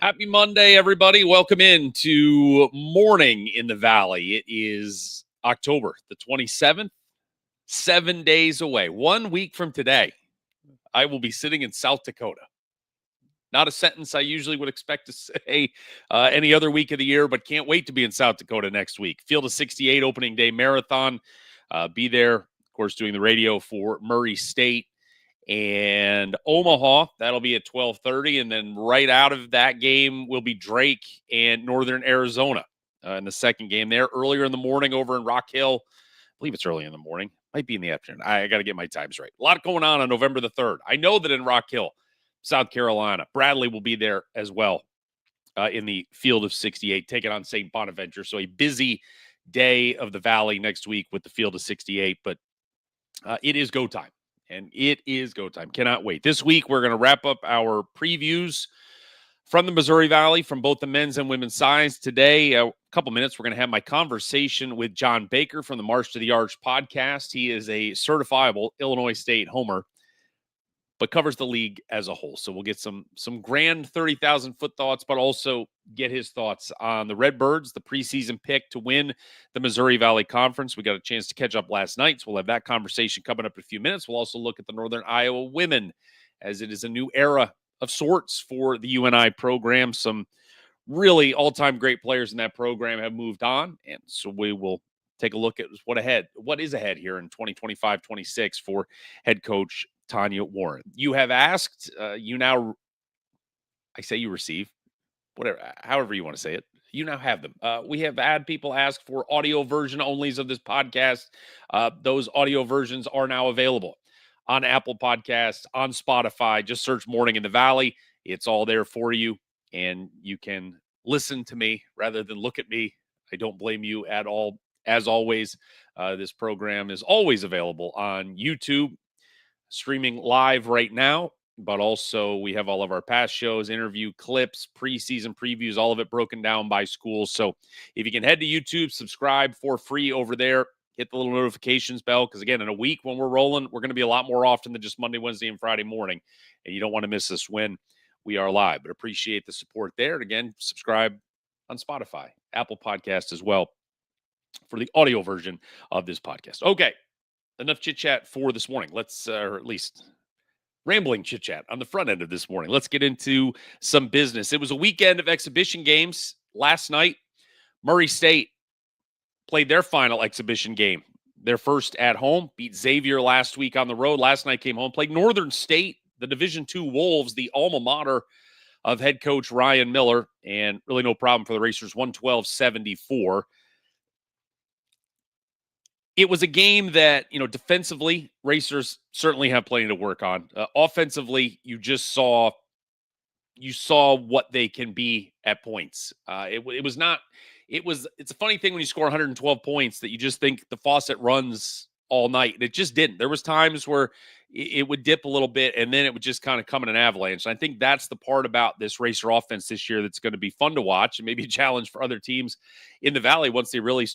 Happy Monday, everybody. Welcome in to Morning in the Valley. It is October the 27th, 7 days away. 1 week from today, I will be sitting in South Dakota. Not a sentence I usually would expect to say any other week of the year, but can't wait to be in South Dakota next week. Field of 68 opening day marathon. Be there, of course, doing the radio for Murray State and Omaha. That'll be at 12:30, and then right out of that game will be Drake and Northern Arizona in the second game there. Earlier in the morning over in Rock Hill. I believe it's early in the morning. Might be in the afternoon. I got to get my times right. A lot going on November the 3rd. I know that in Rock Hill, South Carolina, Bradley will be there as well in the Field of 68, taking on St. Bonaventure. So a busy day of the Valley next week with the Field of 68, but it is go time. And it is go time. Cannot wait. This week, we're going to wrap up our previews from the Missouri Valley from both the men's and women's sides. Today, a couple minutes, we're going to have my conversation with John Baker from the March to the Arch podcast. He is a certifiable Illinois State homer, but covers the league as a whole. So we'll get some grand 30,000-foot thoughts, but also get his thoughts on the Redbirds, the preseason pick to win the Missouri Valley Conference. We got a chance to catch up last night, so we'll have that conversation coming up in a few minutes. We'll also look at the Northern Iowa women, as it is a new era of sorts for the UNI program. Some really all-time great players in that program have moved on, and so we will take a look at what is ahead here in 2025-26 for head coach Tanya Warren. You have asked, you now, I say you receive, whatever, however you want to say it. You now have them. We have had people ask for audio version onlys of this podcast. Those audio versions are now available on Apple Podcasts, on Spotify. Just search Morning in the Valley. It's all there for you, and you can listen to me rather than look at me. I don't blame you at all. As always, this program is always available on YouTube, streaming live right now, but also we have all of our past shows, interview clips, preseason previews, all of it broken down by schools. So if you can head to YouTube, subscribe for free over there, hit the little notifications bell, because again, in a week when we're rolling, we're going to be a lot more often than just Monday, Wednesday, and Friday morning, and you don't want to miss us when we are live. But appreciate the support there. And again, subscribe on Spotify, Apple Podcast as well for the audio version of this podcast. Okay. Enough chit-chat for this morning. Let's, or at least rambling chit-chat on the front end of this morning. Let's get into some business. It was a weekend of exhibition games. Last night, Murray State played their final exhibition game. Their first at home, beat Xavier last week on the road. Last night came home, played Northern State, the Division II Wolves, the alma mater of head coach Ryan Miller, and really no problem for the Racers, 112-74. It was a game that, defensively, Racers certainly have plenty to work on. Offensively, you saw what they can be at points. It's a funny thing when you score 112 points that you just think the faucet runs all night. And it just didn't. There was times where it would dip a little bit and then it would just kind of come in an avalanche. And I think that's the part about this Racer offense this year that's going to be fun to watch and maybe a challenge for other teams in the Valley once they really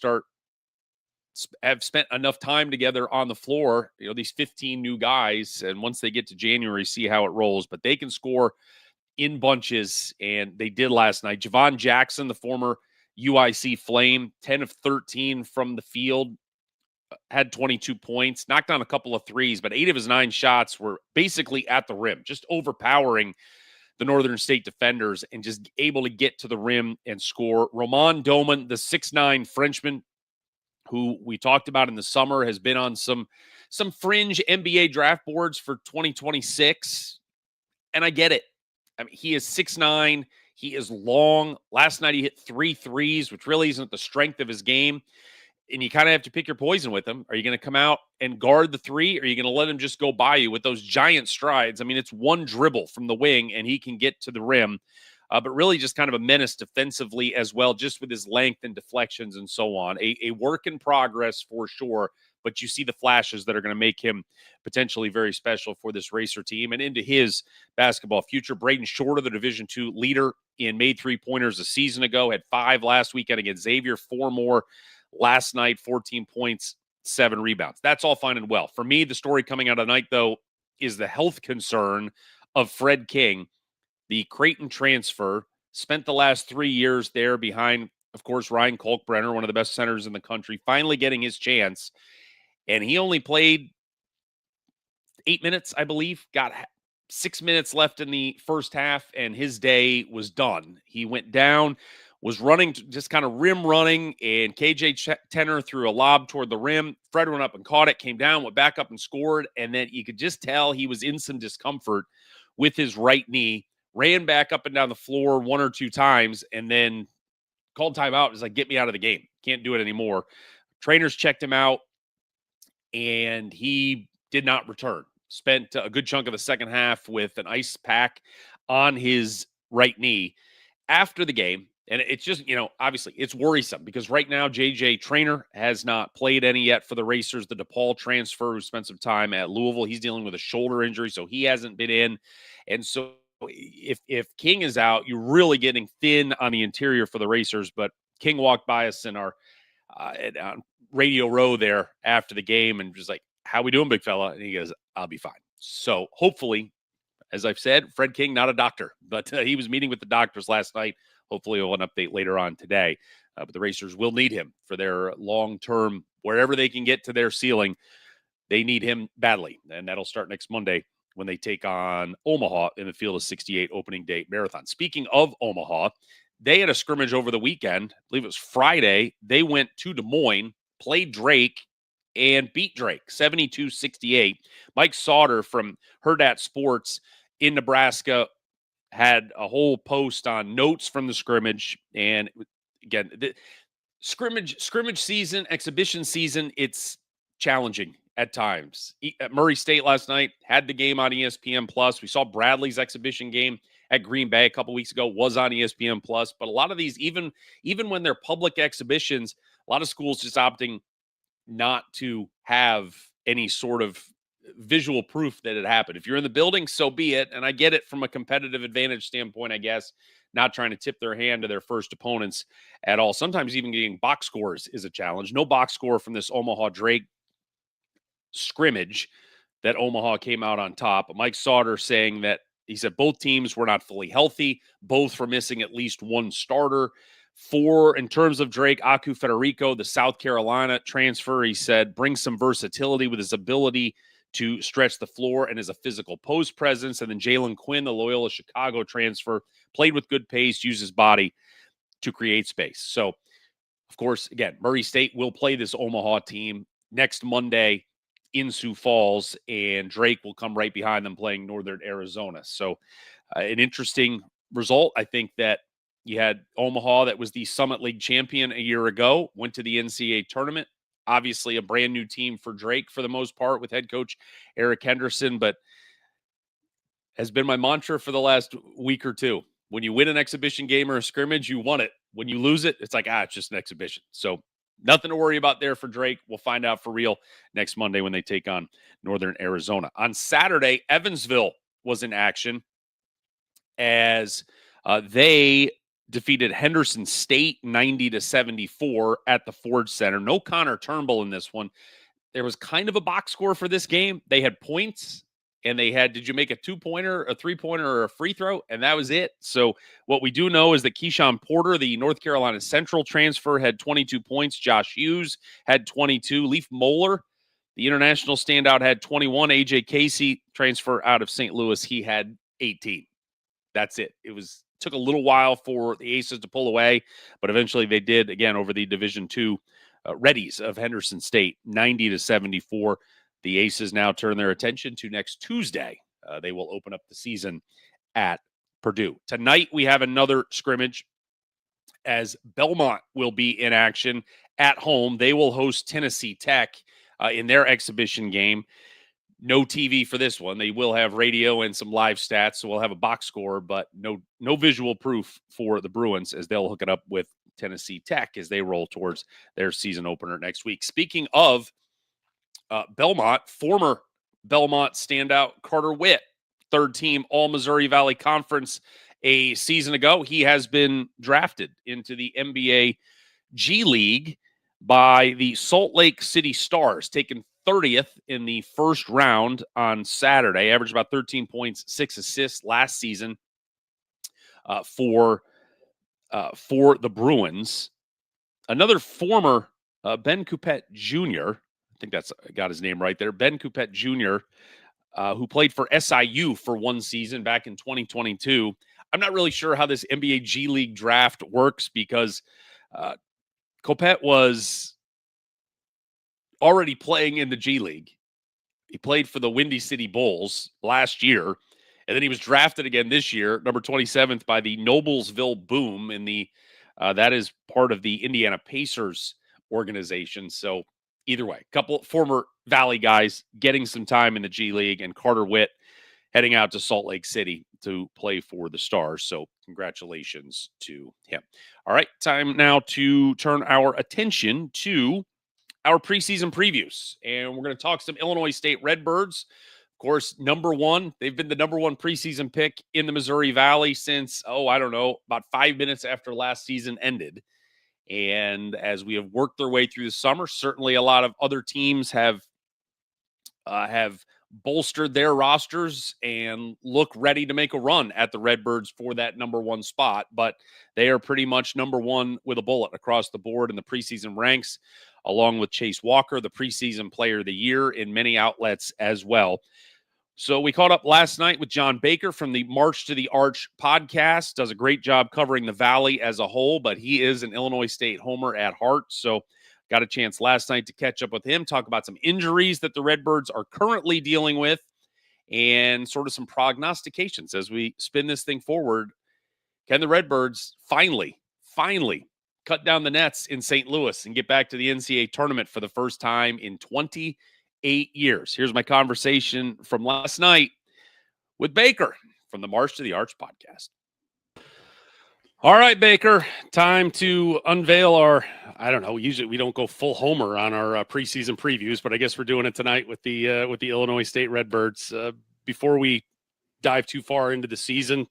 have spent enough time together on the floor, these 15 new guys, and once they get to January, see how it rolls. But they can score in bunches, and they did last night. Javon Jackson, the former UIC Flame, 10 of 13 from the field, had 22 points, knocked down a couple of threes, but 8 of his 9 shots were basically at the rim, just overpowering the Northern State defenders and just able to get to the rim and score. Roman Doman, the 6'9 Frenchman, who we talked about in the summer, has been on some fringe NBA draft boards for 2026. And I get it. I mean, he is 6'9". He is long. Last night he hit 3 threes, which really isn't the strength of his game. And you kind of have to pick your poison with him. Are you going to come out and guard the 3? Or are you going to let him just go by you with those giant strides? I mean, it's one dribble from the wing and he can get to the rim. But really just kind of a menace defensively as well, just with his length and deflections and so on. A work in progress for sure, but you see the flashes that are going to make him potentially very special for this Racer team and into his basketball future. Braden Shorter, the Division II leader in made three-pointers a season ago, had 5 last weekend against Xavier, 4 more last night, 14 points, 7 rebounds. That's all fine and well. For me, the story coming out of the night, though, is the health concern of Fred King, the Creighton transfer, spent the last 3 years there behind, of course, Ryan Kalkbrenner, one of the best centers in the country, finally getting his chance. And he only played 8 minutes, I believe, got 6 minutes left in the first half, and his day was done. He went down, was running, just kind of rim running, and KJ Tenner threw a lob toward the rim. Fred went up and caught it, came down, went back up and scored, and then you could just tell he was in some discomfort with his right knee, ran back up and down the floor 1 or 2 times, and then called timeout. It's like, get me out of the game. Can't do it anymore. Trainers checked him out, and he did not return. Spent a good chunk of the second half with an ice pack on his right knee after the game. And it's just, obviously it's worrisome because right now JJ Traynor has not played any yet for the Racers. The DePaul transfer who spent some time at Louisville, he's dealing with a shoulder injury, so he hasn't been in. And so if King is out, you're really getting thin on the interior for the Racers. But King walked by us in our on Radio Row there after the game and just like, how we doing, big fella? And he goes, I'll be fine. So hopefully, as I've said, Fred King, not a doctor, but he was meeting with the doctors last night. Hopefully we'll have an update later on today. But the Racers will need him for their long-term, wherever they can get to their ceiling. They need him badly. And that'll start next Monday when they take on Omaha in the Field of 68 opening day marathon. Speaking of Omaha, they had a scrimmage over the weekend. I believe it was Friday. They went to Des Moines, played Drake, and beat Drake 72-68. Mike Sauter from Hurrdat Sports in Nebraska had a whole post on notes from the scrimmage. And again, the scrimmage season, exhibition season, it's challenging at times. At Murray State last night had the game on ESPN Plus. We saw Bradley's exhibition game at Green Bay a couple weeks ago was on ESPN Plus. But a lot of these, even when they're public exhibitions, a lot of schools just opting not to have any sort of visual proof that it happened. If you're in the building, so be it. And I get it from a competitive advantage standpoint, I guess, not trying to tip their hand to their first opponents at all. Sometimes even getting box scores is a challenge. No box score from this Omaha Drake scrimmage that Omaha came out on top. Mike Sauter saying that he said both teams were not fully healthy. Both were missing at least one starter. In terms of Drake, Aku Federico, the South Carolina transfer, he said, brings some versatility with his ability to stretch the floor and as a physical post presence. And then Jalen Quinn, the Loyola Chicago transfer, played with good pace, used his body to create space. So, of course, again, Murray State will play this Omaha team next Monday in Sioux Falls, and Drake will come right behind them playing Northern Arizona. So an interesting result. I think that you had Omaha that was the Summit League champion a year ago, went to the NCAA tournament. Obviously a brand new team for Drake for the most part with head coach Eric Henderson, but has been my mantra for the last week or two. When you win an exhibition game or a scrimmage, you won it. When you lose it, it's like, it's just an exhibition. So nothing to worry about there for Drake. We'll find out for real next Monday when they take on Northern Arizona. On Saturday, Evansville was in action as they defeated Henderson State 90-74 at the Ford Center. No Connor Turnbull in this one. There was kind of a box score for this game. They had points, and they had, did you make a 2-pointer, a 3-pointer, or a free throw? And that was it. So what we do know is that Keyshawn Porter, the North Carolina Central transfer, had 22 points. Josh Hughes had 22. Leaf Moeller, the international standout, had 21. AJ Casey, transfer out of St. Louis, he had 18. That's it. Took a little while for the Aces to pull away, but eventually they did, again, over the Division II Reddies of Henderson State, 90-74. The Aces now turn their attention to next Tuesday. They will open up the season at Purdue. Tonight, we have another scrimmage as Belmont will be in action at home. They will host Tennessee Tech in their exhibition game. No TV for this one. They will have radio and some live stats, so we'll have a box score, but no visual proof for the Bruins as they'll hook it up with Tennessee Tech as they roll towards their season opener next week. Speaking of Belmont, former Belmont standout Carter Witt, third team All-Missouri Valley Conference a season ago. He has been drafted into the NBA G League by the Salt Lake City Stars, taken 30th in the first round on Saturday. Averaged about 13 points, 6 assists last season for for the Bruins. Another former Ben Coupet Jr., I think that's got his name right there, Ben Coupet Jr., who played for SIU for one season back in 2022. I'm not really sure how this NBA G League draft works because Coupet was already playing in the G League. He played for the Windy City Bulls last year, and then he was drafted again this year, number 27th by the Noblesville Boom in the that is part of the Indiana Pacers organization. So either way, a couple former Valley guys getting some time in the G League, and Carter Witt heading out to Salt Lake City to play for the Stars. So congratulations to him. All right, time now to turn our attention to our preseason previews. And we're going to talk some Illinois State Redbirds. Of course, number one, they've been the number one preseason pick in the Missouri Valley since, about 5 minutes after last season ended. And as we have worked their way through the summer, certainly a lot of other teams have bolstered their rosters and look ready to make a run at the Redbirds for that number one spot. But they are pretty much number one with a bullet across the board in the preseason ranks, along with Chase Walker, the preseason player of the year in many outlets as well. So we caught up last night with John Baker from the March to the Arch podcast. Does a great job covering the Valley as a whole, but he is an Illinois State homer at heart. So got a chance last night to catch up with him, talk about some injuries that the Redbirds are currently dealing with, and sort of some prognostications as we spin this thing forward. Can the Redbirds finally cut down the nets in St. Louis and get back to the NCAA tournament for the first time in 28 years? Here's my conversation from last night with Baker from the March to the Arch podcast. All right, Baker, time to unveil our, usually we don't go full homer on our preseason previews, but I guess we're doing it tonight with the Illinois State Redbirds. Before we dive too far into the season,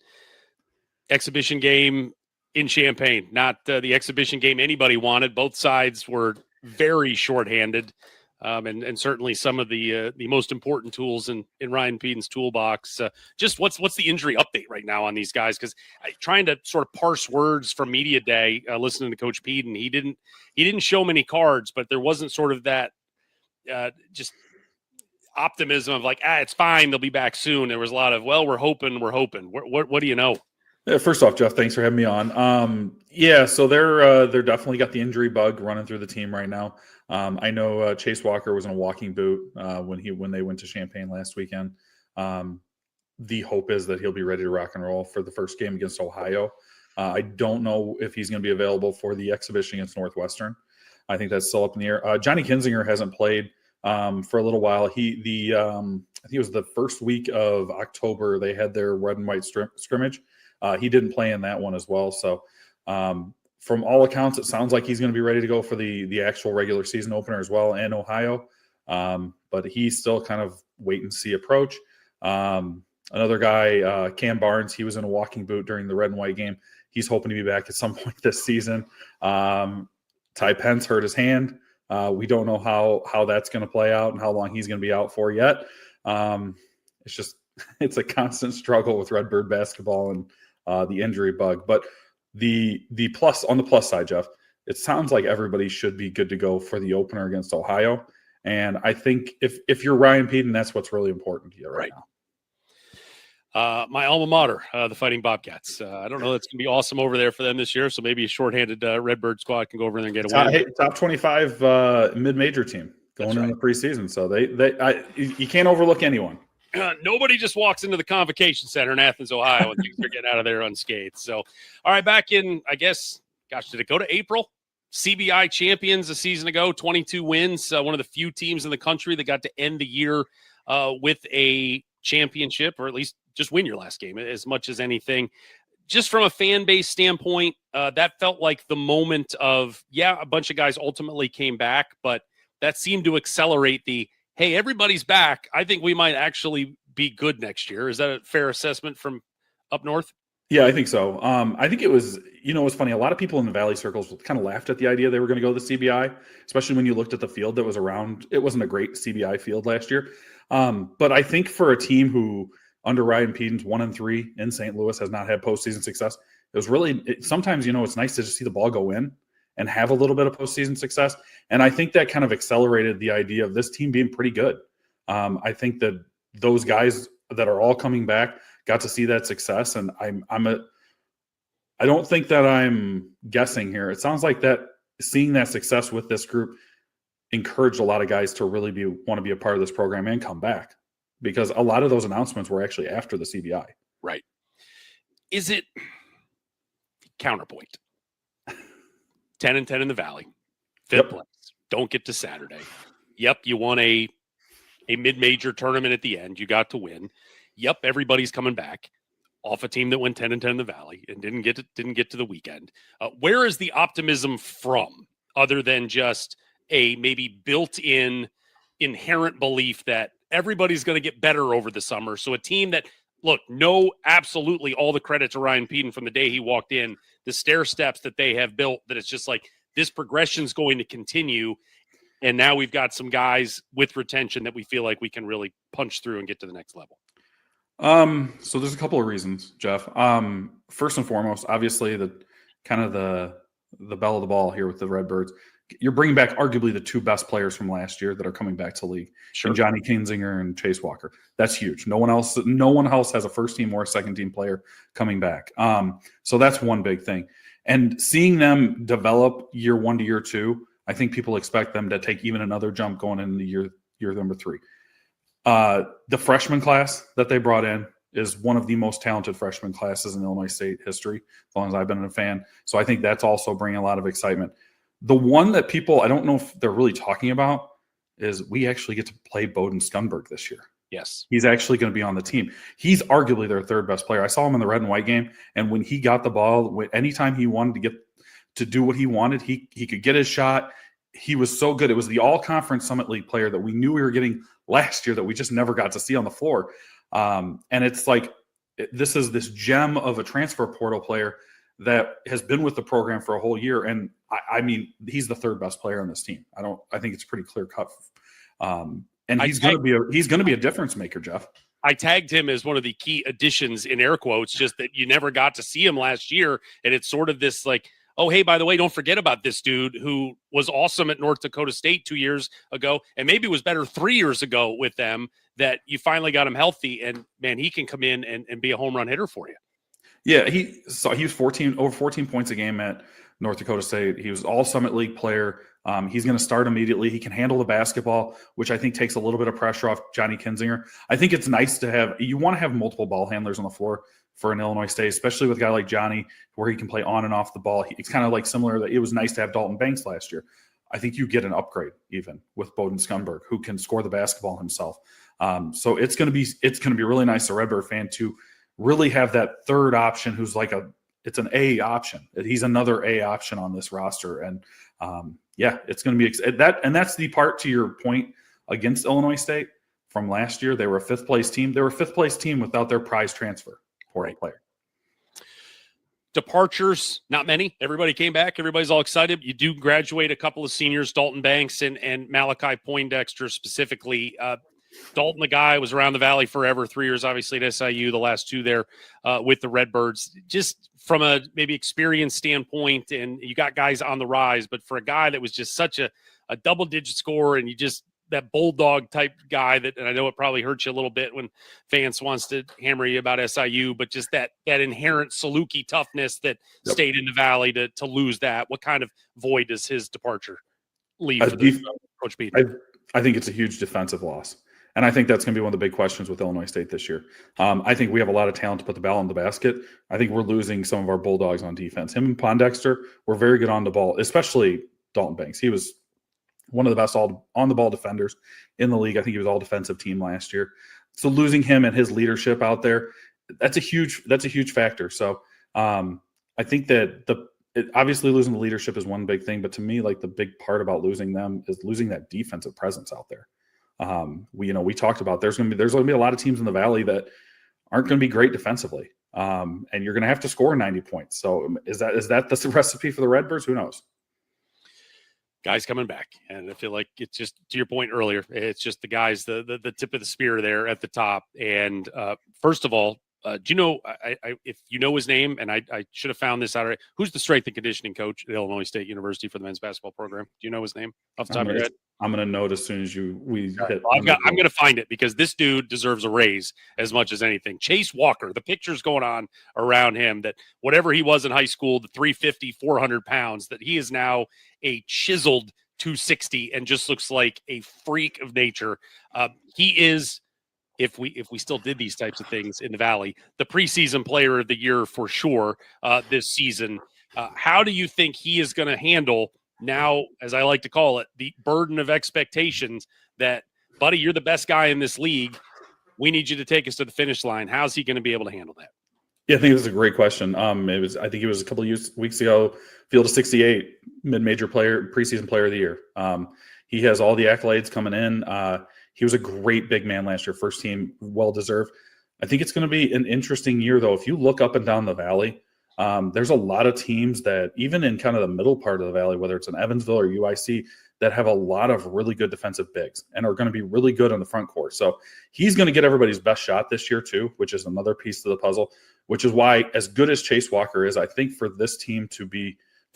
exhibition game in Champaign, not the exhibition game anybody wanted. Both sides were very shorthanded. And certainly some of the most important tools in Ryan Peden's toolbox. Just what's the injury update right now on these guys? Because trying to sort of parse words from media day, listening to Coach Peden, he didn't show many cards, but there wasn't sort of that just optimism of like, it's fine, they'll be back soon. There was a lot of, well, we're hoping. What do you know? Yeah, first off, Jeff, thanks for having me on. So they're definitely got the injury bug running through the team right now. I know Chase Walker was in a walking boot when they went to Champaign last weekend. The hope is that he'll be ready to rock and roll for the first game against Ohio. I don't know if he's going to be available for the exhibition against Northwestern. I think that's still up in the air. Johnny Kinzinger hasn't played for a little while. I think it was the first week of October they had their red and white scrimmage. He didn't play in that one as well. So from all accounts, it sounds like he's going to be ready to go for the actual regular season opener as well in Ohio. But he's still kind of wait and see approach. Another guy, Cam Barnes, he was in a walking boot during the red and white game. He's hoping to be back at some point this season. Ty Pence hurt his hand. We don't know how that's going to play out and how long he's going to be out for yet. It's a constant struggle with Redbird basketball and the injury bug. But the plus on the plus side, Jeff, it sounds like everybody should be good to go for the opener against Ohio. And I think if you're Ryan Peden, that's what's really important to you right now. My alma mater, the Fighting Bobcats. I don't know. That's going to be awesome over there for them this year. So maybe a shorthanded Redbird squad can go over there and get a win. Top 25 mid-major team going in the preseason. So you can't overlook anyone. Nobody just walks into the Convocation Center in Athens, Ohio, and thinks they're getting out of there unscathed. So, all right, back in, I guess, did it go to April? CBI champions a season ago, 22 wins. One of the few teams in the country that got to end the year with a championship, or at least just win your last game as much as anything. Just from a fan base standpoint, that felt like the moment of, a bunch of guys ultimately came back, but that seemed to accelerate hey, everybody's back. I think we might actually be good next year. Is that a fair assessment from up north? Yeah, I think so. I think it was, it was funny. A lot of people in the Valley circles kind of laughed at the idea they were going to go to the CBI, especially when you looked at the field that was around. It wasn't a great CBI field last year. But I think for a team who, under Ryan Peden's 1-3 in St. Louis, has not had postseason success, It was really sometimes, it's nice to just see the ball go in and have a little bit of postseason success. And I think that kind of accelerated the idea of this team being pretty good. I think that those guys that are all coming back got to see that success. And I don't think that I'm guessing here. It sounds like that seeing that success with this group encouraged a lot of guys to really want to be a part of this program and come back, because a lot of those announcements were actually after the CBI. Right. Is it counterpoint? 10-10 in the Valley, fifth place. Don't get to Saturday. Yep, you won a mid-major tournament at the end. You got to win. Yep, everybody's coming back off a team that went 10-10 in the Valley and didn't get to the weekend. Where is the optimism from, other than just a maybe built-in inherent belief that everybody's going to get better over the summer? So a team that, look, absolutely all the credit to Ryan Peden from the day he walked in, the stair steps that they have built, that it's just like this progression is going to continue. And now we've got some guys with retention that we feel like we can really punch through and get to the next level. So there's a couple of reasons, Jeff. First and foremost, obviously the belle of the ball here with the Redbirds. You're bringing back arguably the two best players from last year that are coming back to league, sure, and Johnny Kinzinger and Chase Walker. That's huge. No one else has a first team or a second team player coming back. So that's one big thing. And seeing them develop year one to year two, I think people expect them to take even another jump going into year number 3. The freshman class that they brought in is one of the most talented freshman classes in Illinois State history, as long as I've been a fan. So I think that's also bringing a lot of excitement. The one that people, I don't know if they're really talking about, is we actually get to play Bowden Skunberg this year. Yes. He's actually going to be on the team. He's arguably their third best player. I saw him in the red and white game, and when he got the ball, anytime he wanted to do what he wanted, he could get his shot. He was so good. It was the all-conference Summit League player that we knew we were getting last year that we just never got to see on the floor. And it's like this is this gem of a transfer portal player that has been with the program for a whole year. And I mean, he's the third best player on this team. I think it's pretty clear cut. And he's going to be a difference maker, Jeff. I tagged him as one of the key additions in air quotes, just that you never got to see him last year. And it's sort of this like, oh, hey, by the way, don't forget about this dude who was awesome at North Dakota State 2 years ago, and maybe was better 3 years ago with them, that you finally got him healthy. And man, he can come in and be a home run hitter for you. Yeah, he was over 14 points a game at North Dakota State. He was all Summit League player. He's going to start immediately. He can handle the basketball, which I think takes a little bit of pressure off Johnny Kinzinger. I think it's nice to want to have multiple ball handlers on the floor for an Illinois State, especially with a guy like Johnny, where he can play on and off the ball. It's kind of like similar that it was nice to have Dalton Banks last year. I think you get an upgrade even with Bowden Skunberg, who can score the basketball himself. So it's going to be really nice as a Redbird fan to really have that third option who's like it's an A option. He's another A option on this roster. And it's going to be that. And that's the part to your point against Illinois State from last year. They were a fifth place team. They were a fifth place team without their prize transfer portal player. Departures, not many. Everybody came back. Everybody's all excited. You do graduate a couple of seniors, Dalton Banks and Malachi Poindexter specifically. Dalton, the guy, was around the Valley forever, 3 years, obviously, at SIU, the last 2 there with the Redbirds. Just from a maybe experience standpoint, and you got guys on the rise, but for a guy that was just such a double-digit scorer, and you just that bulldog type guy that, and I know it probably hurts you a little bit when Vance wants to hammer you about SIU, but just that inherent Saluki toughness that stayed in the Valley to lose that. What kind of void does his departure leave for Coach Peden? I think it's a huge defensive loss. And I think that's going to be one of the big questions with Illinois State this year. I think we have a lot of talent to put the ball in the basket. I think we're losing some of our bulldogs on defense. Him and Poindexter were very good on the ball, especially Dalton Banks. He was one of the best on-the-ball defenders in the league. I think he was all defensive team last year. So losing him and his leadership out there, that's a huge factor. So I think that obviously losing the leadership is one big thing, but to me, like the big part about losing them is losing that defensive presence out there. We talked about there's going to be a lot of teams in the Valley that aren't going to be great defensively, and you're going to have to score 90 points. So is that the recipe for the Redbirds? Who knows? Guys coming back, and I feel like it's just to your point earlier. It's just the guys, the tip of the spear there at the top. And first of all, Do you know, if you know his name, and I should have found this out already, who's the strength and conditioning coach at Illinois State University for the men's basketball program? Do you know his name off the top of your head? I'm going to know it as soon as we hit. I'm going to find it because this dude deserves a raise as much as anything. Chase Walker, the pictures going on around him that whatever he was in high school, the 350, 400 pounds, that he is now a chiseled 260 and just looks like a freak of nature. He is, if we still did these types of things in the Valley, the preseason player of the year for sure this season. How do you think he is going to handle now, as I like to call it, the burden of expectations that, buddy, you're the best guy in this league. We need you to take us to the finish line. How's he going to be able to handle that? Yeah, I think this is a great question. I think it was a couple of weeks ago, field of 68, mid-major player, preseason player of the year. He has all the accolades coming in. He was a great big man last year, first team, well-deserved. I think it's going to be an interesting year, though. If you look up and down the Valley, there's a lot of teams that, even in kind of the middle part of the Valley, whether it's in Evansville or UIC, that have a lot of really good defensive bigs and are going to be really good on the front court. So he's going to get everybody's best shot this year too, which is another piece of the puzzle, which is why, as good as Chase Walker is, I think for this team to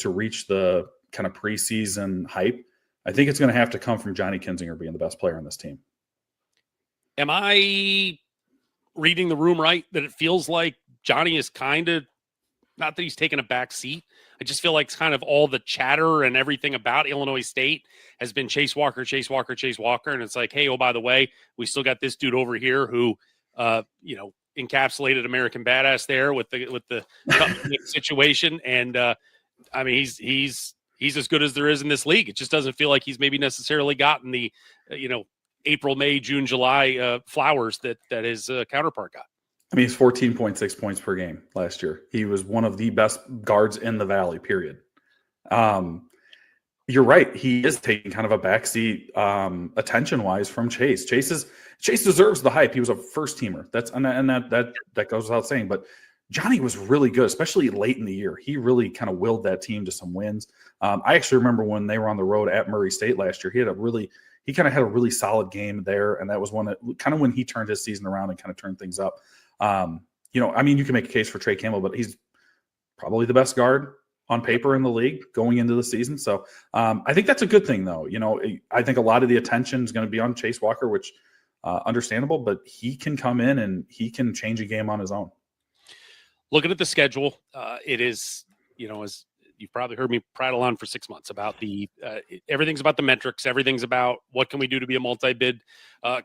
reach the kind of preseason hype, I think it's going to have to come from Johnny Kinzinger being the best player on this team. Am I reading the room right that it feels like Johnny is kind of, not that he's taken a back seat, I just feel like it's kind of all the chatter and everything about Illinois State has been Chase Walker, Chase Walker, Chase Walker. And it's like, hey, oh, by the way, we still got this dude over here who, encapsulated American Badass there with the situation. And I mean, he's as good as there is in this league. It just doesn't feel like he's maybe necessarily gotten the, April, May, June, July flowers that his counterpart got. I mean, he's 14.6 points per game last year. He was one of the best guards in the Valley, period. You're right. He is taking kind of a backseat attention-wise from Chase. Chase deserves the hype. He was a first-teamer. That goes without saying. But Johnny was really good, especially late in the year. He really kind of willed that team to some wins. I actually remember when they were on the road at Murray State last year, he kind of had a really solid game there, and that was one that kind of when he turned his season around and kind of turned things up. You can make a case for Trey Campbell, but he's probably the best guard on paper in the league going into the season. So I think that's a good thing, though. I think a lot of the attention is going to be on Chase Walker, which understandable, but he can come in and he can change a game on his own. Looking at the schedule, it is, as you've probably heard me prattle on for 6 months about everything's about the metrics. Everything's about what can we do to be a multi-bid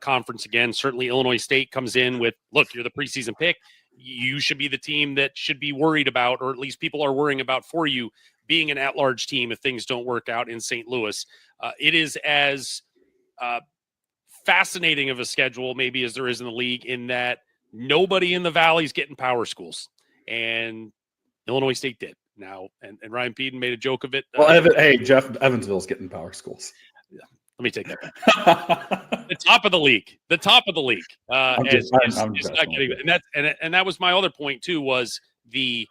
conference again. Certainly Illinois State comes in with, look, you're the preseason pick. You should be the team that should be worried about, or at least people are worrying about for you, being an at-large team if things don't work out in St. Louis. It is as fascinating of a schedule maybe as there is in the league, in that nobody in the Valley is getting power schools, and Illinois State did. Now, and Ryan Peden made a joke of it. Jeff, Evansville's getting power schools. Yeah, let me take that back. The top of the league. I'm just not getting it. And that was my other point too, was the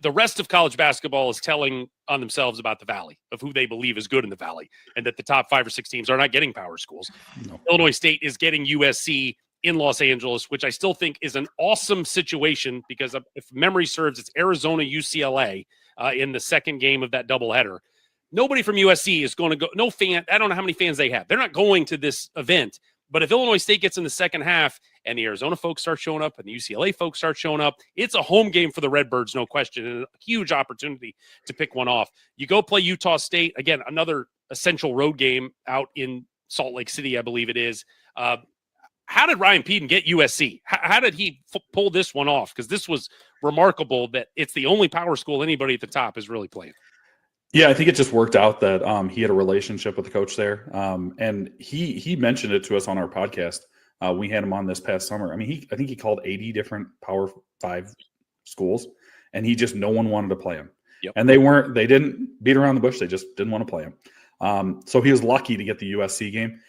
rest of college basketball is telling on themselves about the Valley, of who they believe is good in the Valley, and that the top 5 or 6 teams are not getting power schools. No. Illinois State is getting USC in Los Angeles, which I still think is an awesome situation, because if memory serves, it's Arizona UCLA in the second game of that doubleheader. Nobody from USC is going to go. No fan. I don't know how many fans they have. They're not going to this event. But if Illinois State gets in the second half and the Arizona folks start showing up and the UCLA folks start showing up, it's a home game for the Redbirds, no question, and a huge opportunity to pick one off. You go play Utah State, again, another essential road game out in Salt Lake City, I believe it is. How did Ryan Peden get USC? How did he pull this one off? Because this was remarkable that it's the only power school anybody at the top is really playing. Yeah, I think it just worked out that he had a relationship with the coach there. And he mentioned it to us on our podcast. We had him on this past summer. I mean, I think he called 80 different Power 5 schools, and no one wanted to play him. Yep. And they didn't beat around the bush. They just didn't want to play him. So he was lucky to get the USC game.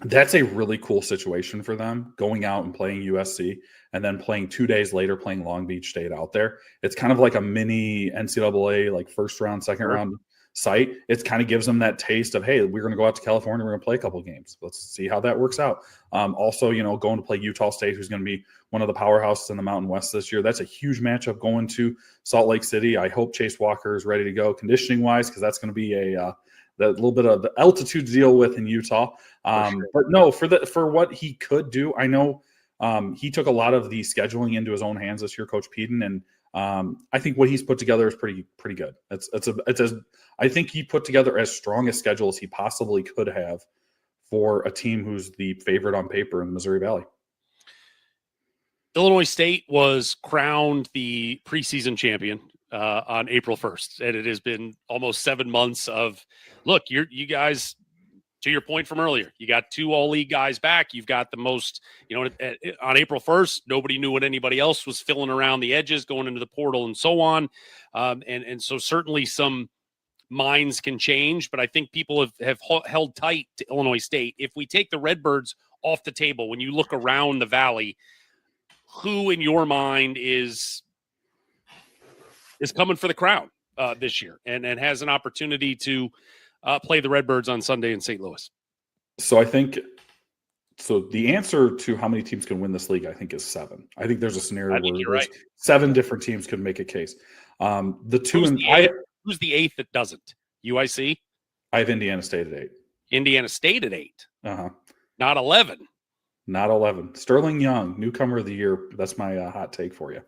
That's a really cool situation for them, going out and playing USC and then playing 2 days later, playing Long Beach State out there. It's kind of like a mini NCAA, like first round, second round site, it kind of gives them that taste of, hey, we're going to go out to California, we're going to play a couple games. Let's see how that works out. Also, going to play Utah State, who's going to be one of the powerhouses in the Mountain West this year. That's a huge matchup going to Salt Lake City. I hope Chase Walker is ready to go conditioning-wise, because that's going to be that little bit of the altitude to deal with in Utah. Sure. But no, for what he could do, I know he took a lot of the scheduling into his own hands this year, Coach Peden, and I think what he's put together is pretty good. I think he put together as strong a schedule as he possibly could have for a team who's the favorite on paper in the Missouri Valley. Illinois State was crowned the preseason champion on April 1st, and it has been almost 7 months of, look, you guys, to your point from earlier, you got 2 all-league guys back. You've got the most, on April 1st, nobody knew what anybody else was filling around the edges, going into the portal and so on. And so certainly some minds can change, but I think people have held tight to Illinois State. If we take the Redbirds off the table, when you look around the Valley, who in your mind is coming for the crown this year and has an opportunity to play the Redbirds on Sunday in St. Louis? So I think the answer to how many teams can win this league, I think, is 7. I think there's a scenario where right. 7 different teams could make a case. Who's the 8th that doesn't? UIC? I have Indiana State at 8. Indiana State at 8. Uh-huh. Not 11. Not 11. Sterling Young, newcomer of the year. That's my hot take for you.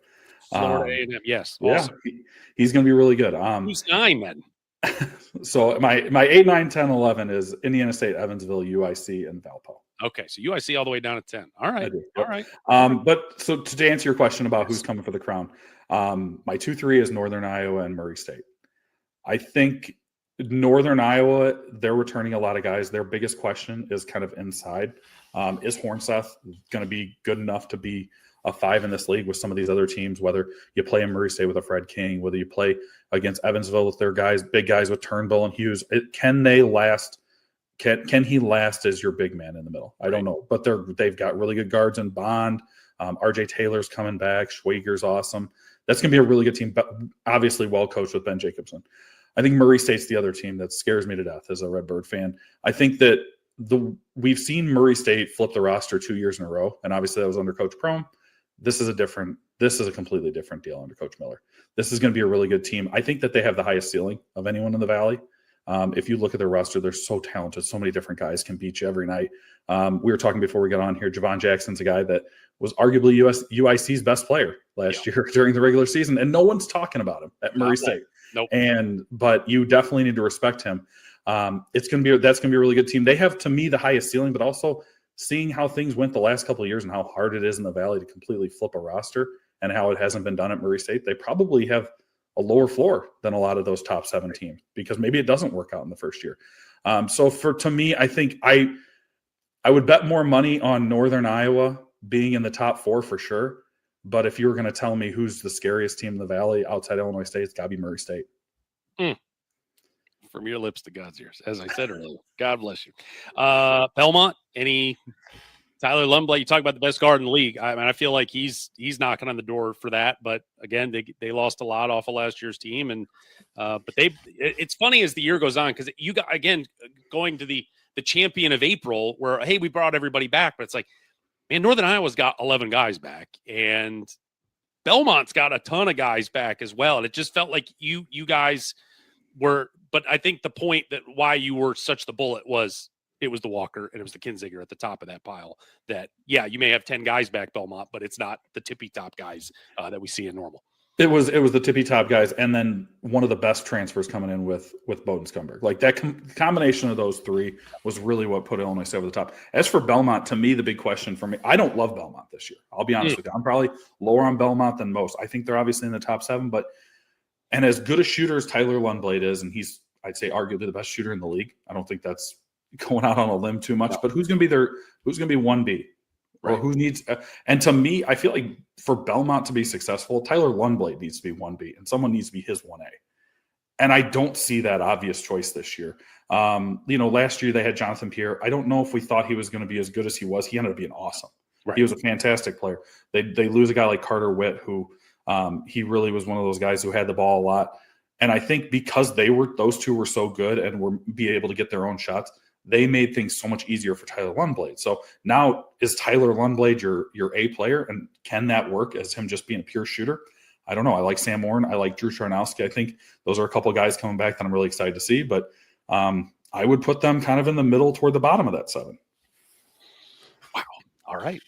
Florida A&M, yes. Awesome. Yeah, he's going to be really good. Who's 9 then? So my 8, 9, 10, 11 is Indiana State, Evansville, UIC, and Valpo. Okay, so UIC all the way down at 10. All right. All right. But so to answer your question about who's coming for the crown, my 2, 3 is Northern Iowa and Murray State. I think Northern Iowa, they're returning a lot of guys. Their biggest question is kind of inside. Is Hornseth going to be good enough to be a 5 in this league with some of these other teams, whether you play in Murray State with a Fred King, whether you play against Evansville with their guys, big guys with Turnbull and Hughes? Can they last? Can he last as your big man in the middle? I don't know, but they've got really good guards in Bond. RJ Taylor's coming back. Schwager's awesome. That's going to be a really good team, but obviously well coached with Ben Jacobson. I think Murray State's the other team that scares me to death as a Redbird fan. I think that we've seen Murray State flip the roster 2 years in a row, and obviously that was under Coach Prohm. This is a completely different deal under Coach Miller. This is going to be a really good team. I think that they have the highest ceiling of anyone in the Valley. If you look at their roster, they're so talented. So many different guys can beat you every night. We were talking before we got on here. Javon Jackson's a guy that was arguably UIC's best player last year during the regular season, and no one's talking about him at Murray State. Nope. But you definitely need to respect him. That's going to be a really good team. They have, to me, the highest ceiling, but also seeing how things went the last couple of years and how hard it is in the Valley to completely flip a roster and how it hasn't been done at Murray State, they probably have a lower floor than a lot of those top 7 teams because maybe it doesn't work out in the first year. To me, I think I would bet more money on Northern Iowa being in the top 4 for sure. But if you were going to tell me who's the scariest team in the Valley outside Illinois State, it's got to be Murray State. From your lips to God's ears, as I said earlier. God bless you. Belmont, any Tyler Lundblad? You talk about the best guard in the league. I feel like he's knocking on the door for that. But again, they lost a lot off of last year's team, and but it's funny as the year goes on because you got again going to the champion of April where hey we brought everybody back, but it's like man, Northern Iowa's got 11 guys back, and Belmont's got a ton of guys back as well. And it just felt like you guys were, but I think the point that why you were such the bullet was it was the Walker and it was the Kinziger at the top of that pile that, yeah, you may have 10 guys back, Belmont, but it's not the tippy top guys that we see in normal. It was the tippy top guys, and then one of the best transfers coming in with Bowden Scumberg. Like that combination of those 3 was really what put Illinois State over the top. As for Belmont, to me, the big question for me, I don't love Belmont this year. I'll be honest with you. I'm probably lower on Belmont than most. I think they're obviously in the top 7, and as good a shooter as Tyler Lundblad is, and he's, I'd say, arguably the best shooter in the league. I don't think that's going out on a limb too much, but who's going to be 1B? Or who needs and to me, I feel like for Belmont to be successful, Tyler Lundblad needs to be 1B and someone needs to be his 1A. And I don't see that obvious choice this year. Last year they had Jonathan Pierre. I don't know if we thought he was going to be as good as he was. He ended up being awesome. Right. He was a fantastic player. They lose a guy like Carter Witt, who he really was one of those guys who had the ball a lot. And I think because those two were so good and were be able to get their own shots, they made things so much easier for Tyler Lundblade. So now is Tyler Lundblade your A player, and can that work as him just being a pure shooter? I don't know. I like Sam Warren. I like Drew Charnowski. I think those are a couple of guys coming back that I'm really excited to see. But I would put them kind of in the middle toward the bottom of that 7. Wow. All right.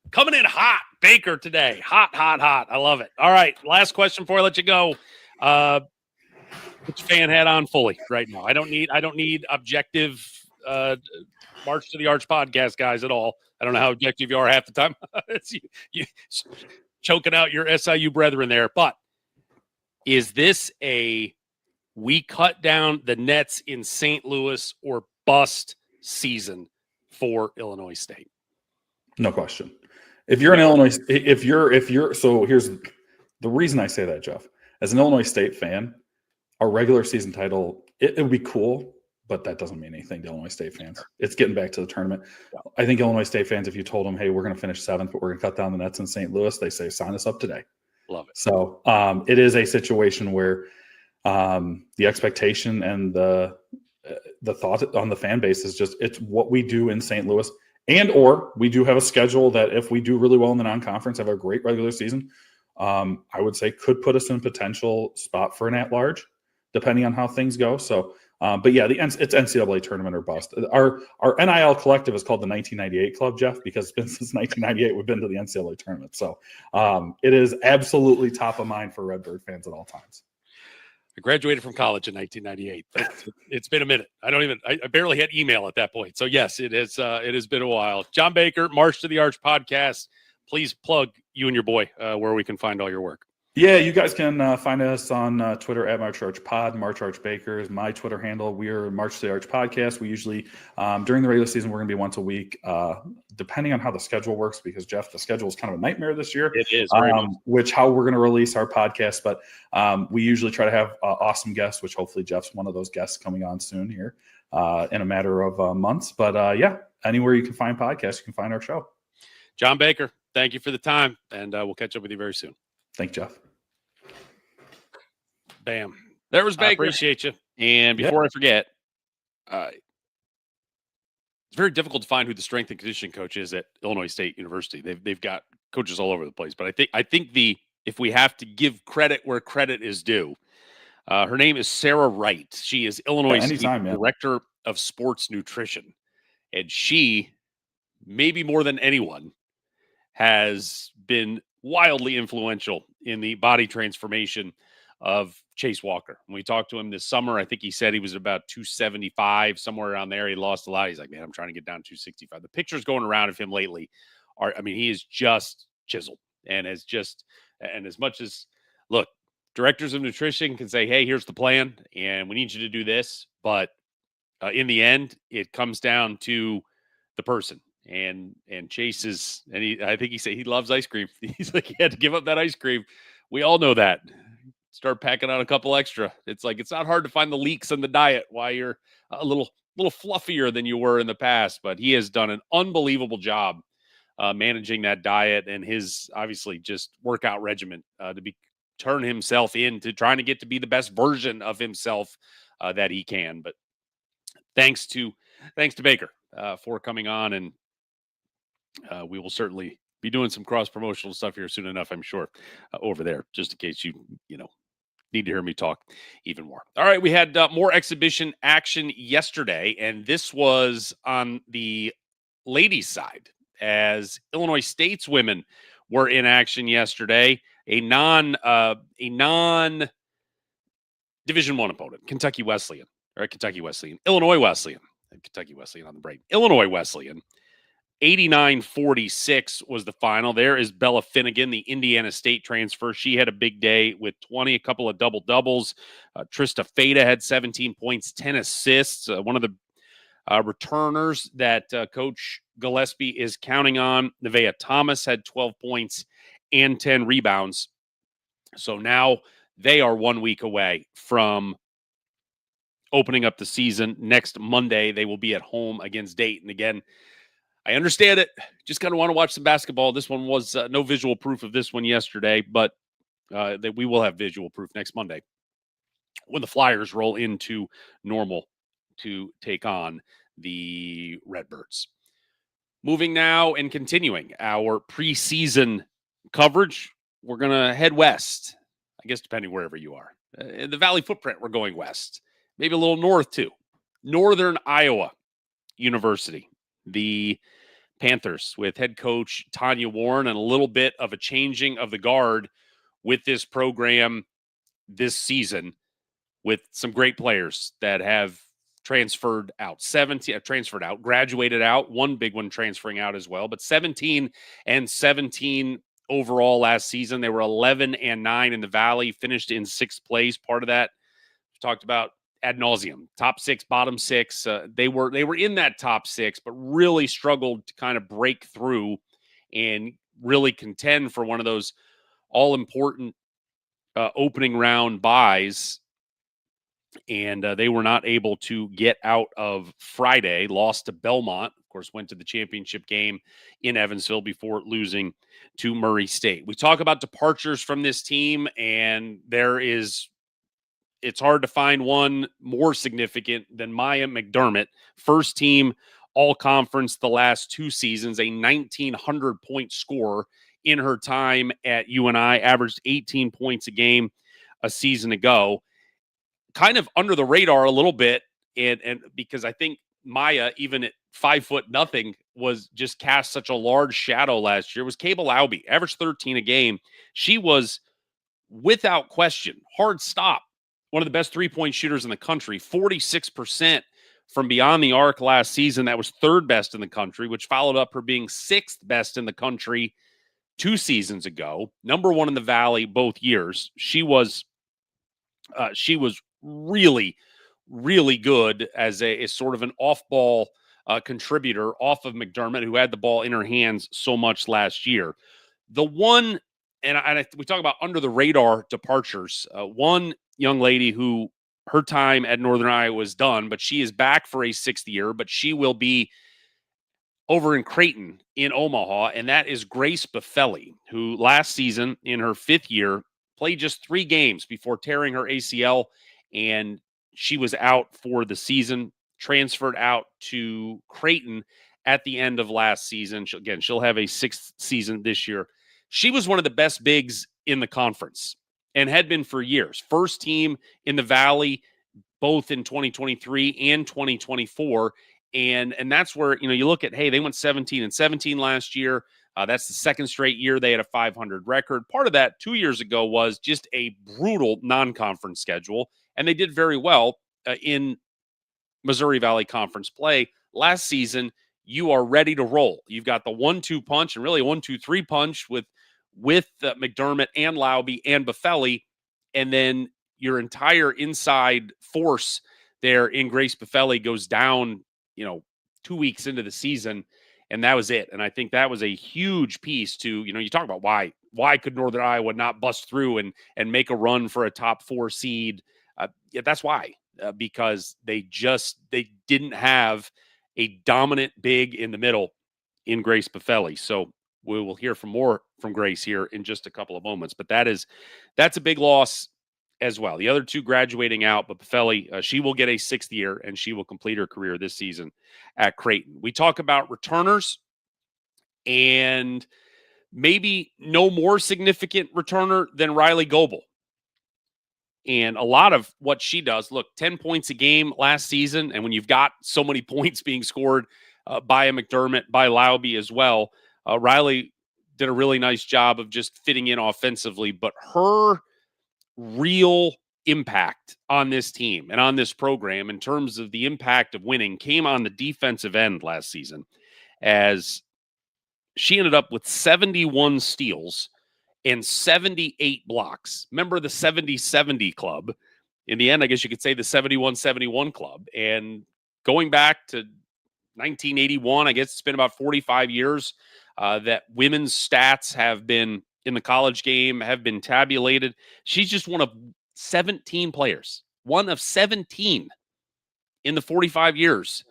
Coming in hot, Baker today. Hot. I love it. All right. Last question before I let you go. Put your fan hat on fully right now. I don't need objective March to the Arch podcast guys at all. I don't know how objective you are half the time. It's you choking out your SIU brethren there. But is this we cut down the nets in St. Louis or bust season for Illinois State? No question. If you're an Illinois, so here's the reason I say that, Jeff. As an Illinois State fan, our regular season title, it would be cool, but that doesn't mean anything to Illinois State fans. It's getting back to the tournament. Yeah. I think Illinois State fans, if you told them, hey, we're going to finish 7th, but we're going to cut down the nets in St. Louis, they say, sign us up today. Love it. So it is a situation where the expectation and the thought on the fan base is just, it's what we do in St. Louis. Or we do have a schedule that if we do really well in the non-conference, have a great regular season, I would say could put us in potential spot for an at-large, depending on how things go. So, but yeah, it's NCAA tournament or bust. Our NIL collective is called the 1998 Club, Jeff, because it's been since 1998 we've been to the NCAA tournament. So it is absolutely top of mind for Redbird fans at all times. I graduated from college in 1998. It's been a minute. I barely had email at that point. So yes, it has been a while. John Baker, March to the Arch podcast. Please plug you and your boy where we can find all your work. Yeah, you guys can find us on Twitter at March Arch Pod. March Arch Baker is my Twitter handle. We are March to the Arch podcast. We usually, during the regular season, we're going to be once a week, depending on how the schedule works, because, Jeff, the schedule is kind of a nightmare this year. It is. How we're going to release our podcast. But we usually try to have awesome guests, which hopefully Jeff's one of those guests coming on soon here in a matter of months. But, yeah, anywhere you can find podcasts, you can find our show. John Baker, thank you for the time, and we'll catch up with you very soon. Thanks, Jeff. Bam. There was Baker. I appreciate you. And before I forget, it's very difficult to find who the strength and conditioning coach is at Illinois State University. They've got coaches all over the place, but I think if we have to give credit where credit is due, her name is Sarah Wright. She is Illinois State Director of Sports Nutrition, and she, maybe more than anyone, has been wildly influential in the body transformation of Chase Walker. When we talked to him this summer, I think he said he was about 275, somewhere around there. He lost a lot. He's like, man, I'm trying to get down to 265. The pictures going around of him lately he is just chiseled and as much as, look, directors of nutrition can say, hey, here's the plan and we need you to do this. But in the end, it comes down to the person. And Chase is, and I think he said he loves ice cream. He's like, he had to give up that ice cream. We all know that. Start packing on a couple extra. It's like, it's not hard to find the leaks in the diet while you're a little fluffier than you were in the past. But he has done an unbelievable job managing that diet and his obviously just workout regimen to turn himself into trying to get to be the best version of himself that he can. But thanks to Baker for coming on, and we will certainly be doing some cross-promotional stuff here soon enough, I'm sure, over there, just in case you need to hear me talk even more. All right, we had more exhibition action yesterday, and this was on the ladies' side, as Illinois State's women were in action yesterday. A non-Division I opponent, Illinois Wesleyan, Kentucky Wesleyan on the break. Illinois Wesleyan, 89-46 was the final. There is Bella Finnegan, the Indiana State transfer. She had a big day with 20, a couple of double-doubles. Trista Fada had 17 points, 10 assists. One of the returners that Coach Gillespie is counting on, Nevaeh Thomas, had 12 points and 10 rebounds. So now they are 1 week away from opening up the season. Next Monday, they will be at home against Dayton. Again, I understand it. Just kind of want to watch some basketball. This one was no visual proof of this one yesterday, but that we will have visual proof next Monday when the Flyers roll into Normal to take on the Redbirds. Moving now and continuing our preseason coverage, we're going to head west, I guess, depending wherever you are. In the Valley footprint, we're going west, maybe a little north too. Northern Iowa University, the Panthers with head coach Tanya Warren, and a little bit of a changing of the guard with this program this season, with some great players that have transferred out. 17 transferred out, graduated out, one big one transferring out as well, but 17 and 17 overall last season. They were 11 and 9 in the Valley, finished in 6th place. Part of that we talked about ad nauseum. Top 6, bottom 6. They were in that top 6, but really struggled to kind of break through and really contend for one of those all-important opening round buys. And they were not able to get out of Friday, lost to Belmont, of course, went to the championship game in Evansville before losing to Murray State. We talk about departures from this team, and it's hard to find one more significant than Maya McDermott, first team all-conference the last 2 seasons, a 1,900-point scorer in her time at UNI, averaged 18 points a game a season ago. Kind of under the radar a little bit, and because I think Maya, even at 5'0", was just cast such a large shadow last year, was Cable Laube, averaged 13 a game. She was, without question, hard stop, one of the best three-point shooters in the country, 46% from beyond the arc last season. That was 3rd best in the country, which followed up her being 6th best in the country 2 seasons ago. Number 1 in the Valley both years. She was really, really good as a sort of an off-ball contributor off of McDermott, who had the ball in her hands so much last year. The one, and we talk about under the radar departures, one young lady who her time at Northern Iowa was done, but she is back for a 6th year, but she will be over in Creighton in Omaha, and that is Grace Buffelli, who last season in her 5th year played just 3 games before tearing her ACL, and she was out for the season, transferred out to Creighton at the end of last season. She'll have a 6th season this year. She was one of the best bigs in the conference and had been for years. First team in the Valley, both in 2023 and 2024. And that's where, you look at, hey, they went 17 and 17 last year. That's the 2nd straight year they had a 500 record. Part of that 2 years ago was just a brutal non-conference schedule, and they did very well in Missouri Valley Conference play. Last season, you are ready to roll. You've got the 1-2 punch, and really a 1-2-3 punch with McDermott and Laube and Buffelli, and then your entire inside force there in Grace Buffelli goes down, 2 weeks into the season. And that was it. And I think that was a huge piece to, you talk about why could Northern Iowa not bust through and make a run for a top 4 seed? That's why, because they didn't have a dominant big in the middle in Grace Buffelli. So we will hear more from Grace here in just a couple of moments, but that's a big loss as well. The other 2 graduating out, but Buffelli, she will get a 6th year, and she will complete her career this season at Creighton. We talk about returners, and maybe no more significant returner than Riley Goebel. And a lot of what she does, look, 10 points a game last season, and when you've got so many points being scored by a McDermott, by Laube as well, Riley did a really nice job of just fitting in offensively, but her real impact on this team and on this program in terms of the impact of winning came on the defensive end last season, as she ended up with 71 steals and 78 blocks. Remember the 70-70 club? In the end, I guess you could say the 71-71 club. And going back to 1981, I guess it's been about 45 years that women's stats have been in the college game, have been tabulated. She's just one of 17 players, one of 17 in the 45 years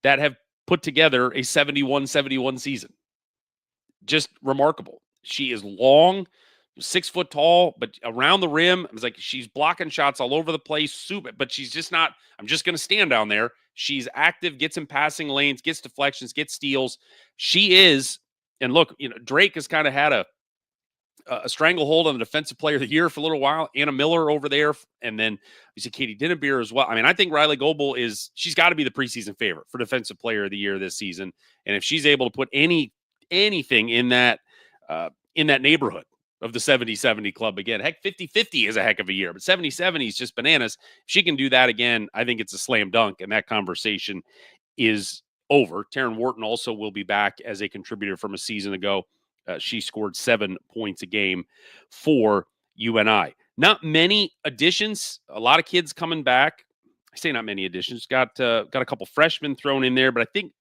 that have put together a 71-71 season. Just remarkable. She is long, 6 foot tall, but around the rim, it was like she's blocking shots all over the place, but she's just not, I'm just going to stand down there. She's active, gets in passing lanes, gets deflections, gets steals. She is, and look, Drake has kind of had a stranglehold on the defensive player of the year for a little while. Anna Miller over there. And then you see Katie Dinnebier as well. I mean, I think Riley Goebel she's got to be the preseason favorite for defensive player of the year this season. And if she's able to put anything in that neighborhood of the 70-70 club again, heck, 50-50 is a heck of a year, but 70-70 is just bananas. If she can do that again, I think it's a slam dunk, and that conversation is over. Taryn Wharton also will be back as a contributor from a season ago. She scored 7 points a game for UNI. Not many additions. A lot of kids coming back. I say not many additions. Got a couple freshmen thrown in there, but I think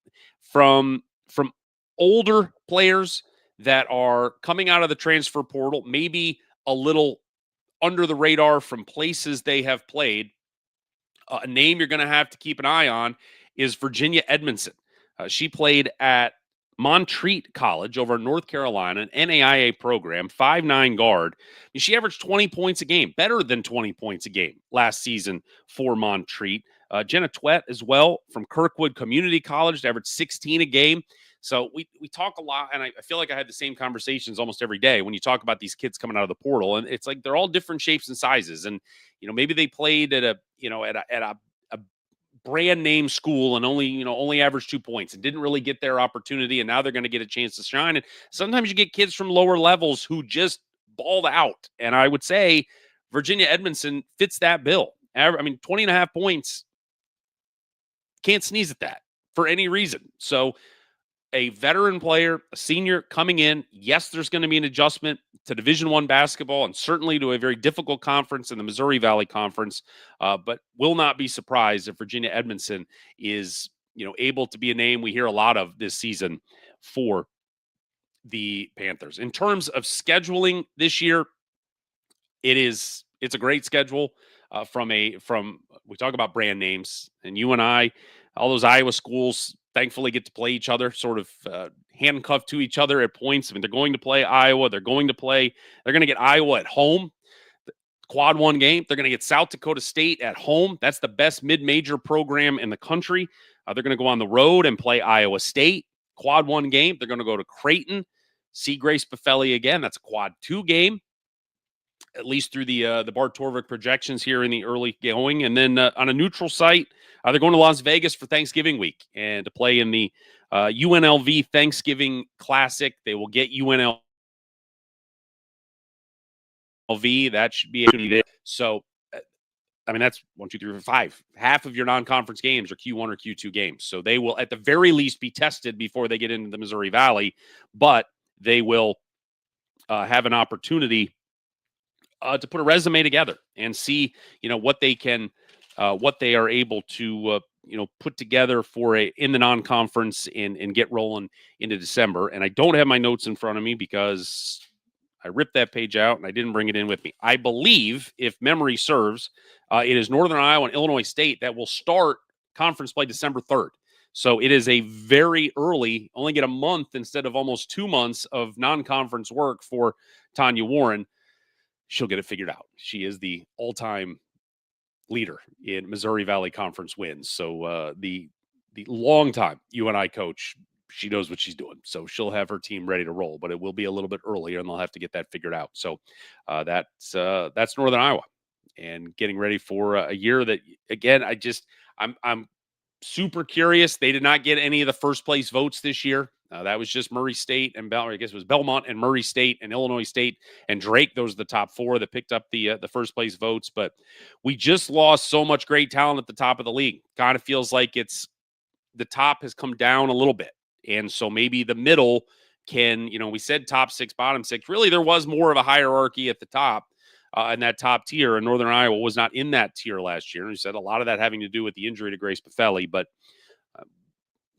from older players that are coming out of the transfer portal, maybe a little under the radar from places they have played. A name you're going to have to keep an eye on is Virginia Edmondson. She played at Montreat College over in North Carolina, an NAIA program, 5'9" guard. And she averaged 20 points a game, better than 20 points a game last season for Montreat. Jenna Twett as well from Kirkwood Community College, averaged 16 a game. So we talk a lot, and I feel like I had the same conversations almost every day when you talk about these kids coming out of the portal, and it's like they're all different shapes and sizes. And maybe they played at a brand name school and only averaged 2 points and didn't really get their opportunity, and now they're going to get a chance to shine. And sometimes you get kids from lower levels who just balled out, and I would say Virginia Edmondson fits that bill. 20.5 points, can't sneeze at that for any reason. So a veteran player, a senior coming in, yes, there's going to be an adjustment to Division I basketball and certainly to a very difficult conference in the Missouri Valley Conference, but will not be surprised if Virginia Edmondson is, able to be a name we hear a lot of this season for the Panthers. In terms of scheduling this year, it's a great schedule. We talk about brand names, and UNI, all those Iowa schools thankfully get to play each other, sort of handcuffed to each other at points. They're going to play Iowa. They're going to get Iowa at home, quad 1 game. They're going to get South Dakota State at home. That's the best mid-major program in the country. They're going to go on the road and play Iowa State, quad 1 game. They're going to go to Creighton, see Grace Buffelli again. That's a quad 2 game, at least through the Bart Torvik projections here in the early going. And then on a neutral site, they're going to Las Vegas for Thanksgiving week and to play in the UNLV Thanksgiving Classic. They will get UNLV. That should be there. So, that's 1, 2, 3, 4, 5. Half of your non-conference games are Q1 or Q2 games. So they will, at the very least, be tested before they get into the Missouri Valley, but they will have an opportunity to put a resume together and see, what they can, what they are able to, put together in the non-conference and get rolling into December. And I don't have my notes in front of me because I ripped that page out and I didn't bring it in with me. I believe, if memory serves, it is Northern Iowa and Illinois State that will start conference play December 3rd. So it is a very early, only get a month instead of almost 2 months of non-conference work for Tanya Warren. She'll get it figured out. She is the all-time leader in Missouri Valley Conference wins. So the longtime UNI coach, she knows what she's doing. So she'll have her team ready to roll, but it will be a little bit earlier, and they'll have to get that figured out. So that's Northern Iowa, and getting ready for a year that, again, I'm super curious. They did not get any of the first place votes this year. That was just Murray State and I guess it was Belmont and Murray State and Illinois State and Drake. Those are the top 4 that picked up the first place votes. But we just lost so much great talent at the top of the league. Kind of feels like the top has come down a little bit. And so maybe the middle can, we said top 6, bottom 6. Really, there was more of a hierarchy at the top in that top tier. And Northern Iowa was not in that tier last year. And we said a lot of that having to do with the injury to Grace Buffelli. But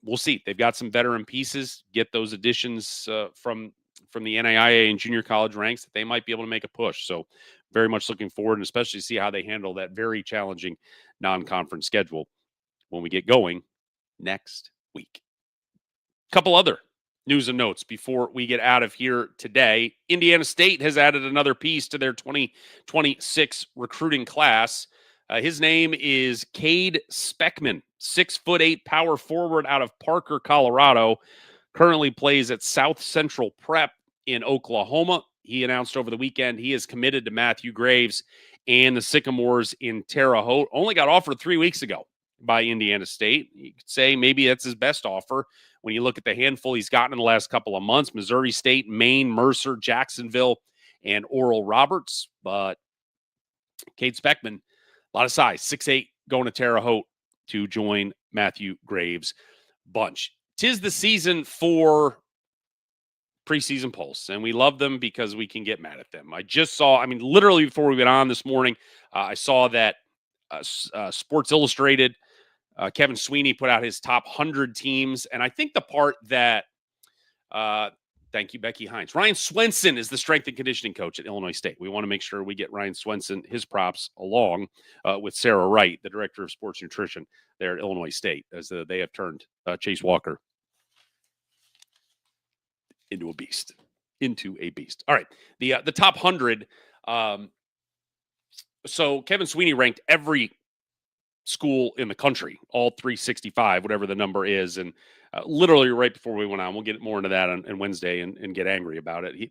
we'll see. They've got some veteran pieces, get those additions from the NAIA and junior college ranks that they might be able to make a push. So very much looking forward, and especially see how they handle that very challenging non-conference schedule when we get going next week. A couple other news and notes before we get out of here today. Indiana State has added another piece to their 2026 recruiting class. His name is Cade Speckman, 6'8" power forward out of Parker, Colorado. Currently plays at South Central Prep in Oklahoma. He announced over the weekend he is committed to Matthew Graves and the Sycamores in Terre Haute. Only got offered 3 weeks ago by Indiana State. You could say maybe that's his best offer when you look at the handful he's gotten in the last couple of months: Missouri State, Maine, Mercer, Jacksonville, and Oral Roberts. But Cade Speckman, a lot of size, 6'8", going to Terre Haute to join Matthew Graves' bunch. 'Tis the season for preseason polls, and we love them because we can get mad at them. I just saw, literally before we went on this morning, I saw that Sports Illustrated, Kevin Sweeney put out his top 100 teams, and I think the part that, thank you, Becky Hines, Ryan Swenson is the strength and conditioning coach at Illinois State. We want to make sure we get Ryan Swenson his props, along with Sarah Wright, the director of sports nutrition there at Illinois State, as they have turned Chase Walker into a beast. All right, the top 100. So Kevin Sweeney ranked every school in the country, all 365, whatever the number is, and literally right before we went on, we'll get more into that on Wednesday and get angry about it. He,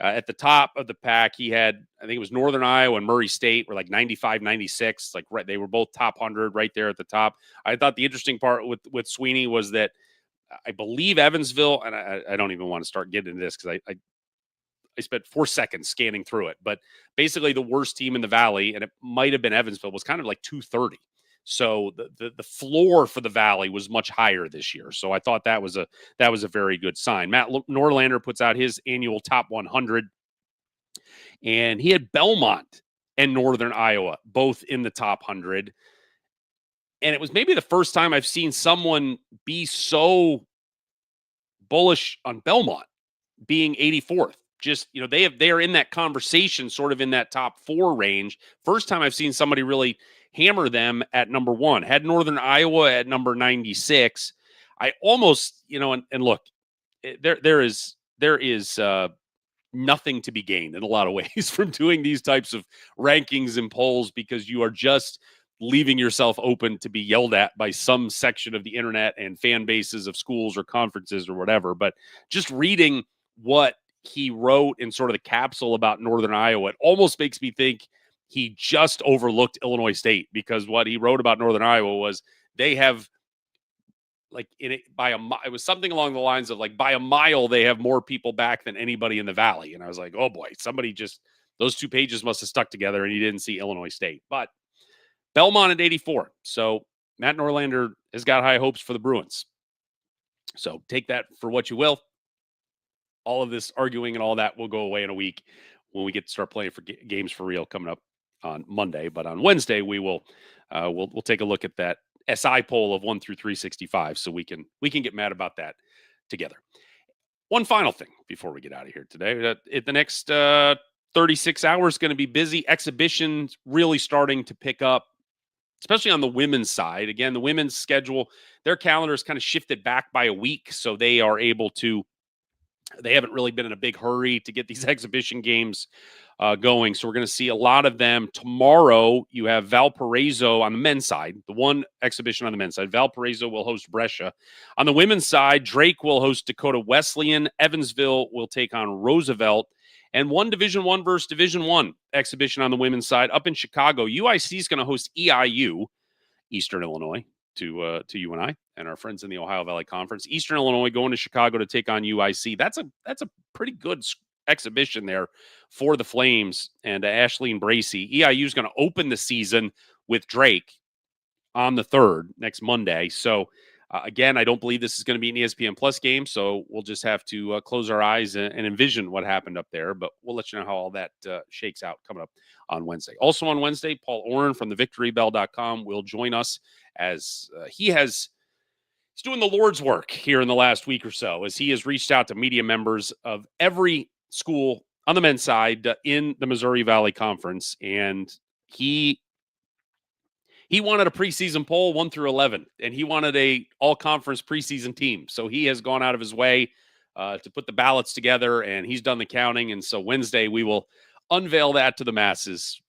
at the top of the pack, he had, I think it was Northern Iowa and Murray State were like 95, 96, like right, they were both top 100 right there at the top. I thought the interesting part with Sweeney was that I believe Evansville, and I don't even want to start getting into this because I spent 4 seconds scanning through it, but basically the worst team in the Valley, and it might have been Evansville, was kind of like 230. So the floor for the Valley was much higher this year. So I thought that was a very good sign. Matt Norlander puts out his annual top 100, and he had Belmont and Northern Iowa both in the top 100. And it was maybe the first time I've seen someone be so bullish on Belmont being 84th. Just, they are in that conversation, sort of in that top 4 range. First time I've seen somebody really hammer them at number 1. Had Northern Iowa at number 96. I almost, and look, there is nothing to be gained in a lot of ways from doing these types of rankings and polls, because you are just leaving yourself open to be yelled at by some section of the internet and fan bases of schools or conferences or whatever. But just reading what he wrote in sort of the capsule about Northern Iowa, it almost makes me think he just overlooked Illinois State, because what he wrote about Northern Iowa was they have, like, it was something along the lines of, like, by a mile they have more people back than anybody in the Valley. And I was like, oh boy, those 2 pages must have stuck together and he didn't see Illinois State. But Belmont at 84. So Matt Norlander has got high hopes for the Bruins. So take that for what you will. All of this arguing and all that will go away in a week when we get to start playing for games for real coming up on Monday. But on Wednesday, we'll take a look at that SI poll of 1 through 365, so we can get mad about that together. One final thing before we get out of here today. The next 36 hours going to be busy. Exhibitions really starting to pick up, especially on the women's side. Again, the women's schedule, their calendar is kind of shifted back by a week, so they are able to, they haven't really been in a big hurry to get these exhibition games going. So we're going to see a lot of them. Tomorrow, you have Valparaiso on the men's side, the one exhibition on the men's side. Valparaiso will host Brescia. On the women's side, Drake will host Dakota Wesleyan. Evansville will take on Roosevelt. And one Division I versus Division I exhibition on the women's side up in Chicago. UIC is going to host EIU, Eastern Illinois, to you and I and our friends in the Ohio Valley Conference. Eastern Illinois going to Chicago to take on UIC. That's a pretty good exhibition there for the Flames and Ashleen Bracey. EIU is going to open the season with Drake on the 3rd, next Monday. So again, I don't believe this is going to be an ESPN Plus game, so we'll just have to close our eyes and envision what happened up there. But we'll let you know how all that shakes out coming up on Wednesday. Also on Wednesday, Paul Oren from thevictorybell.com will join us, as he's doing the Lord's work here in the last week or so, as he has reached out to media members of every school on the men's side in the Missouri Valley Conference, and he wanted a preseason poll 1 through 11, and he wanted a all-conference preseason team. So he has gone out of his way to put the ballots together, and he's done the counting. And so Wednesday we will unveil that to the masses.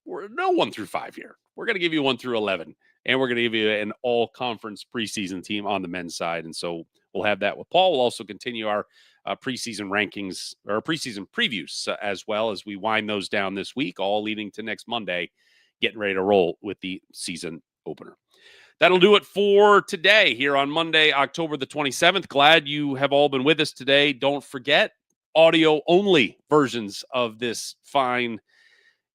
We're no 1 through 5 here. We're going to give you 1 through 11, and we're going to give you an all-conference preseason team on the men's side. And so we'll have that with Paul. We'll also continue our preseason rankings or preseason previews as well as we wind those down this week, all leading to next Monday, getting ready to roll with the season opener. That'll do it for today here on Monday, October the 27th. Glad you have all been with us today. Don't forget, audio-only versions of this fine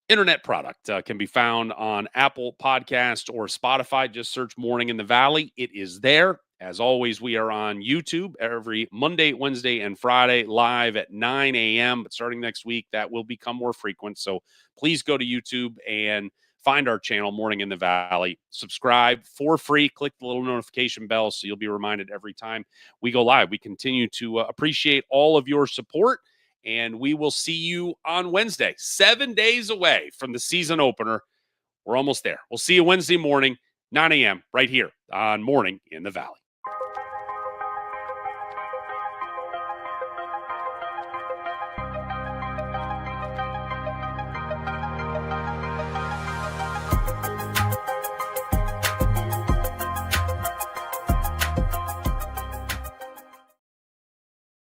internet product can be found on Apple Podcast or Spotify. Just search Morning in the Valley. It is there. As always, we are on YouTube every Monday, Wednesday, and Friday live at 9 a.m. But starting next week, that will become more frequent. So please go to YouTube and find our channel, Morning in the Valley. Subscribe for free. Click the little notification bell so you'll be reminded every time we go live. We continue to appreciate all of your support, and we will see you on Wednesday, 7 days away from the season opener. We're almost there. We'll see you Wednesday morning, 9 a.m. right here on Morning in the Valley.